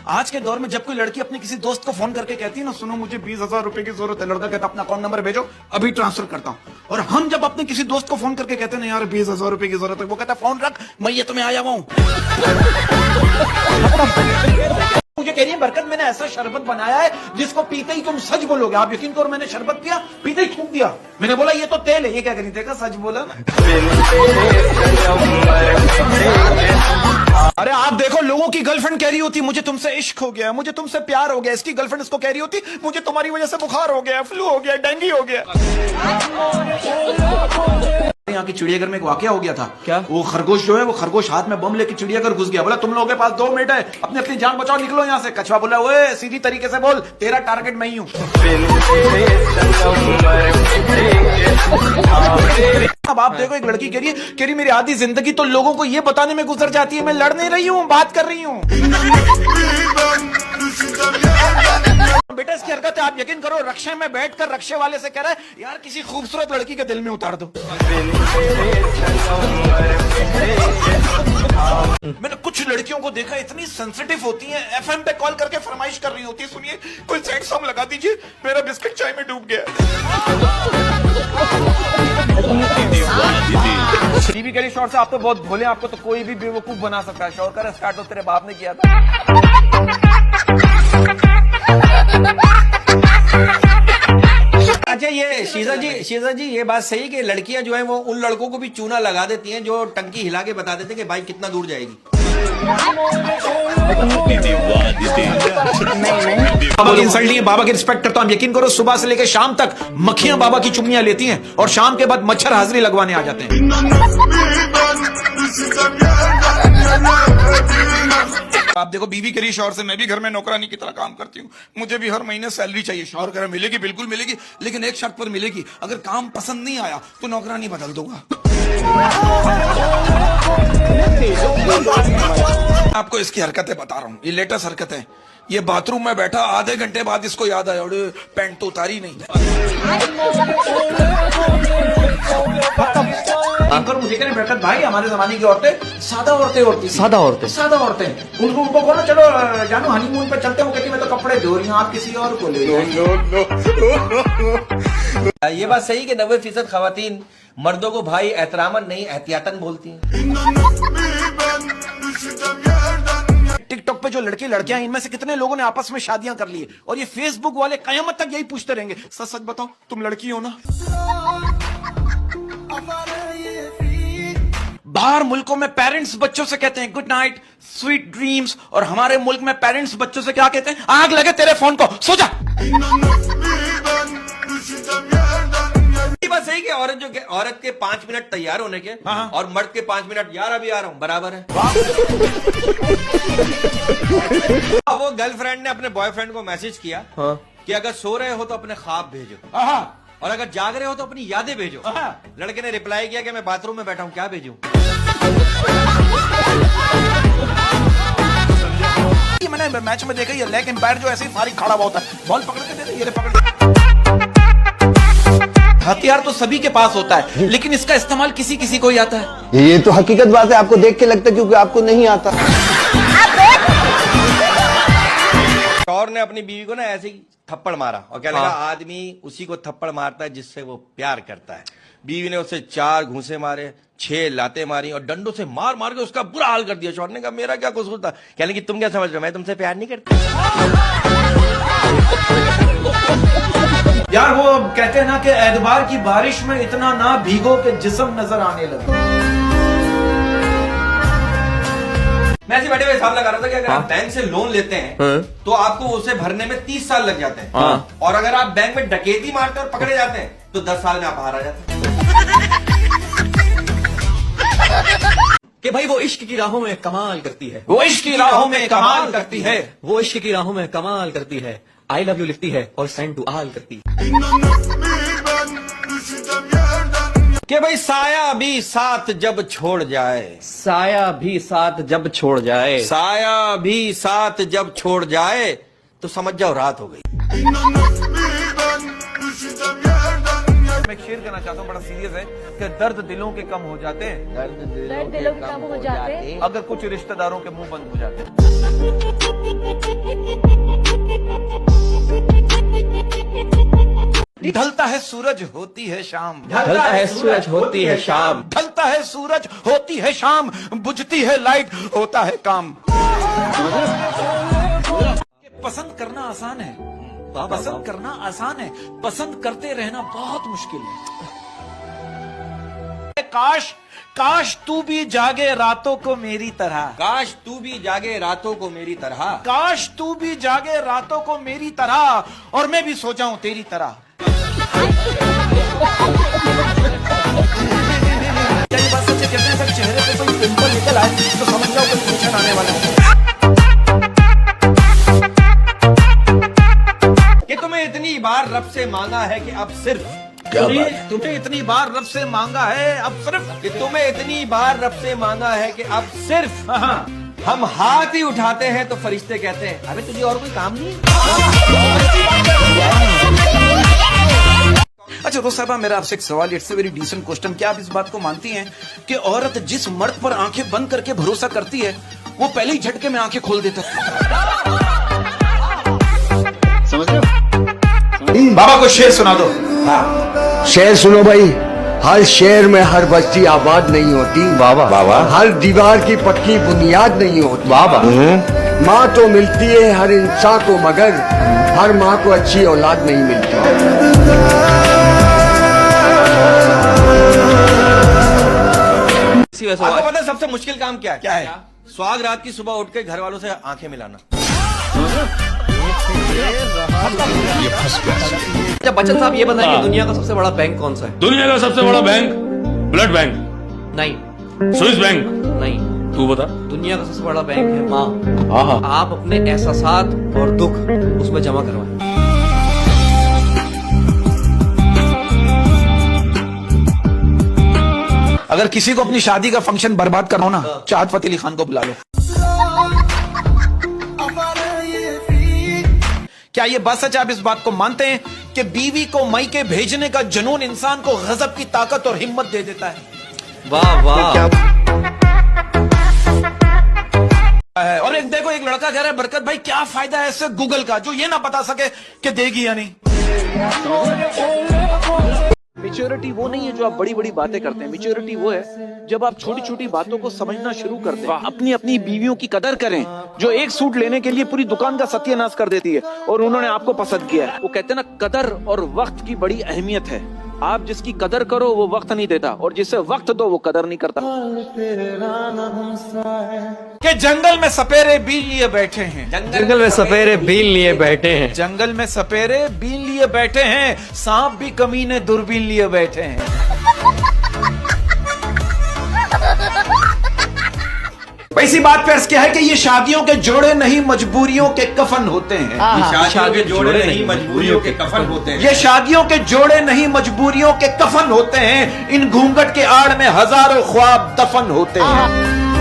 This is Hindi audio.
आज के दौर में जब कोई लड़की अपने किसी दोस्त को फोन करके कहती है ना, सुनो मुझे 20,000 रुपए की जरूरत है, लड़का कहता अपना अकाउंट नंबर भेजो अभी ट्रांसफर करता हूँ। और हम जब अपने किसी दोस्त को फोन करके कहते हैं ना यार 20,000 रुपए की जरूरत है, वो कहता फोन रख मैं ये तुम्हें आया हुआ हूँ। मुझे कह रही है बरकत मैंने ऐसा शरबत बनाया है जिसको पीते ही तुम सच बोलोगे। आप यकीन करो मैंने शरबत पिया, पीते ही थूक दिया। मैंने बोला ये तो तेल है। ये क्या करी, देखा सच बोला ना। अरे आप देखो लोगों की गर्लफ्रेंड कह रही होती मुझे तुमसे इश्क हो गया, मुझे तुमसे प्यार हो गया। इसकी गर्लफ्रेंड इसको कह रही होती मुझे तुम्हारी वजह से बुखार हो गया, फ्लू हो गया, डेंगू हो गया। यहाँ की चिड़ियाघर में एक वाकया हो गया था। क्या? वो खरगोश जो है वो खरगोश हाथ में बम लेके चिड़ियाघर घुस गया। बोला तुम लोगों के पास 2 मिनट है, अपनी अपनी जान बचाओ, निकलो यहाँ से। कछुआ बोला ओए सीधी तरीके से बोल, तेरा टारगेट मैं ही हूँ। अब आप देखो एक लड़की कह रही मेरी आधी जिंदगी तो लोगों को ये बताने में गुजर जाती है मैं लड़ नहीं रही हूँ, बात कर रही हूँ। बेटा इसकी हरकत है आप यकीन करो, रक्षे में बैठकर रक्षे वाले से कह रहा है यार किसी खूबसूरत लड़की के दिल में उतार दो। मैंने कुछ लड़कियों को देखा इतनी सेंसिटिव होती हैं, एफएम पे कॉल करके फरमाइश कर रही होती है, सुनिए कोई सैड सॉन्ग लगा दीजिए, मेरा बिस्किट चाय में डूब गया। टीवी के लिए शौहर से आप तो बहुत भोले, आपको तो कोई भी बेवकूफ बना सकता है। शौहर का स्टार्ट तो तेरे बाप ने किया था। अच्छा ये शीजा जी ये बात सही है कि लड़कियां जो है वो उन लड़कों को भी चूना लगा देती हैं जो टंकी हिला के बता देते हैं कि भाई कितना दूर जाएगी। बाबा की इंसल्ट नहीं है, बाबा की रिस्पेक्ट करता हूं। यकीन करो सुबह से लेकर शाम तक मक्खियां बाबा की चुम्मियां लेती हैं और शाम के बाद मच्छर हाजिरी लगवाने आ जाते हैं। आप देखो बीवी करी शौहर से, मैं भी घर में नौकरानी की तरह काम करती हूँ, मुझे भी हर महीने सैलरी चाहिए। शौहर कह रहा मिलेगी, बिल्कुल मिलेगी, लेकिन एक शर्त पर मिलेगी, अगर काम पसंद नहीं आया तो नौकरानी बदल दूंगा। आपको इसकी हरकतें बता रहा हूँ, ये लेटेस्ट हरकतें। ये बाथरूम में बैठा आधे घंटे बाद इसको याद आया अरे पैंट तो उतारी नहीं। अंकल मुझे कहने बरकत भाई हमारे जमाने की औरतें सादा औरतें उनको बोलो चलो जानू हनीमून पे चलते हैं, वो कहती मैं तो कपड़े धो रही हूँ, आप किसी और को ले ये बात सही कि 90% खवातीन मर्दों को भाई एहतरामन नहीं एहतियातन बोलती हैं। टिकटॉक पे जो लड़कियां इनमें से कितने लोगों ने आपस में शादियां कर ली है, और ये फेसबुक वाले कयामत तक यही पूछते रहेंगे सच सच बताओ तुम लड़की हो ना। बाहर मुल्कों में पेरेंट्स बच्चों से कहते हैं गुड नाइट स्वीट ड्रीम्स, और हमारे मुल्क में पेरेंट्स बच्चों से क्या कहते हैं, आग लगे तेरे फोन को सो जा। बात सही कि औरत के 5 मिनट तैयार होने के और मर्द के 5 मिनट यार अभी आ रहा हूं बराबर है। वो गर्लफ्रेंड ने अपने बॉयफ्रेंड को मैसेज किया कि अगर सो रहे हो तो अपने ख्वाब भेजो, और अगर जाग रहे हो तो अपनी यादें भेजो। लड़के ने रिप्लाई किया कि मैं बाथरूम में बैठा हूं, क्या भेजूं? मैंने मैच में देखा ये लेग एम्पायर जो ऐसे ही फारिग खड़ा हुआ होता है, बॉल पकड़ के देते ये पकड़। हथियार तो सभी के पास होता है लेकिन इसका इस्तेमाल किसी किसी को ही आता है। ये तो हकीकत बात है, आपको देख के लगता है क्योंकि आपको नहीं आता। शौहर ने अपनी बीवी को ना ऐसे ही थप्पड़ मारा और क्या लगा आदमी उसी को थप्पड़ मारता है जिससे वो प्यार करता है। बीवी ने उसे 4 घूंसे मारे, 6 लातें मारी और डंडों से मार मार के उसका बुरा हाल कर दिया। शौहर ने कहा मेरा क्या कसूर था? कहने की तुम क्या समझ रहे हो मैं तुमसे प्यार नहीं करती। यार वो कहते हैं ना कि एतबार की बारिश में इतना ना भीगो कि जिस्म नजर आने लगे। मैं ऐसे बैठे हुए हिसाब लगा रहा था कि अगर आप बैंक से लोन लेते हैं तो आपको उसे भरने में 30 साल लग जाते हैं, और अगर आप बैंक में डकैती मारते और पकड़े जाते हैं तो 10 साल में आप बाहर आ जाते हैं। कि भाई वो इश्क की राहों में कमाल करती है, वो इश्क की राहों में कमाल करती है, वो इश्क की राहों में कमाल करती है, आई लव यू लिखती है और सेंड टू आल करती है। कि भाई साया भी साथ जब छोड़ जाए, साया भी साथ जब छोड़ जाए, साया भी साथ जब छोड़ जाए तो समझ जाओ रात हो गई। मैं एक शेर कहना चाहता हूँ बड़ा सीरियस है कि दर्द दिलों के कम हो जाते हैं, दर्द दिलों के कम हो जाते हैं अगर कुछ रिश्तेदारों के मुंह बंद हो जाते हैं। ढलता है सूरज होती है शाम, ढलता है सूरज होती है शाम, ढलता है सूरज होती है शाम, बुझती है लाइट होता है काम। पसंद करना आसान है, पसंद करना आसान है, पसंद करते रहना बहुत मुश्किल है। काश काश तू भी जागे रातों को मेरी तरह, काश तू भी जागे रातों को मेरी तरह, काश तू भी जागे रातों को मेरी तरह, और मैं भी सो जाऊं तेरी तरह। क्या ये बात सच है? कहते हैं अगर चेहरे पे कोई पिंपल निकल आए तो समझ जाओ कोई फंक्शन आने वाला है। कि तुम्हें इतनी बार रब से मांगा है कि अब सिर्फ, तुम्हें इतनी बार रब से मांगा है अब सिर्फ, कि तुम्हें इतनी बार रब से मांगा है कि अब सिर्फ हम हाथ ही उठाते हैं तो फरिश्ते कहते हैं अबे तुझे और कोई काम नहीं है? अच्छा रोज साहबा, मेरा आपसे एक सवाल, it's a very decent question. क्या आप इस बात को मानती हैं कि औरत जिस मर्द पर आंखें बंद करके भरोसा करती है वो पहले ही झटके में आंखें खोल देता है? समझ रहे हो? बाबा को शेर सुना दो। शेर सुनो भाई। हर शहर में हर बस्ती आबाद नहीं होती, बाबा बाबा। हर दीवार की पक्की बुनियाद नहीं होती, बाबा। माँ तो मिलती है हर इंसान को, मगर हर माँ को अच्छी औलाद नहीं मिलती। आपको पता है सबसे मुश्किल काम क्या है? क्या है? सुहाग रात की सुबह उठ के घर वालों से आंखें मिलाना। अच्छा बच्चन साहब ये बताइए दुनिया का सबसे बड़ा बैंक कौन सा है? दुनिया का सबसे बड़ा बैंक ब्लड बैंक, नहीं स्विस बैंक। नहीं, तू बता। दुनिया का सबसे बड़ा बैंक है माँ। आप अपने एहसासात और दुख उसमें जमा करवाएं। अगर किसी को अपनी शादी का फंक्शन बर्बाद करना हो ना, चाहत फतेह अली खान को बुला लो। क्या ये बात सच है? आप इस बात को मानते हैं कि बीवी को मायके भेजने का जुनून इंसान को गजब की ताकत और हिम्मत दे देता है? वाह वाह। और एक देखो, एक लड़का कह रहा है बरकत भाई क्या फायदा है इससे गूगल का, जो ये ना बता सके कि देगी या नहीं। मैच्योरिटी वो नहीं है जो आप बड़ी बड़ी बातें करते हैं। मैच्योरिटी वो है जब आप छोटी छोटी बातों को समझना शुरू करते हैं। अपनी अपनी बीवियों की कदर करें जो एक सूट लेने के लिए पूरी दुकान का सत्यानाश कर देती है और उन्होंने आपको पसंद किया है। वो कहते हैं ना, कदर और वक्त की बड़ी अहमियत है। आप जिसकी कदर करो वो वक्त नहीं देता, और जिसे वक्त दो वो कदर नहीं करता। कि जंगल में सपेरे बीन लिए बैठे हैं, जंगल में सपेरे बीन लिए बैठे हैं, जंगल में सपेरे बीन लिए बैठे हैं, सांप भी कमीने दूरबीन लिए बैठे हैं। वैसी बात पे अर्ज क्या है कि ये शादियों के जोड़े नहीं मजबूरियों के कफन होते हैं। ये शादियों के जोड़े नहीं मजबूरियों के कफन होते हैं। ये शादियों के जोड़े नहीं मजबूरियों के कफन होते हैं। इन घूंघट के आड़ में हजारों ख्वाब दफन होते हैं।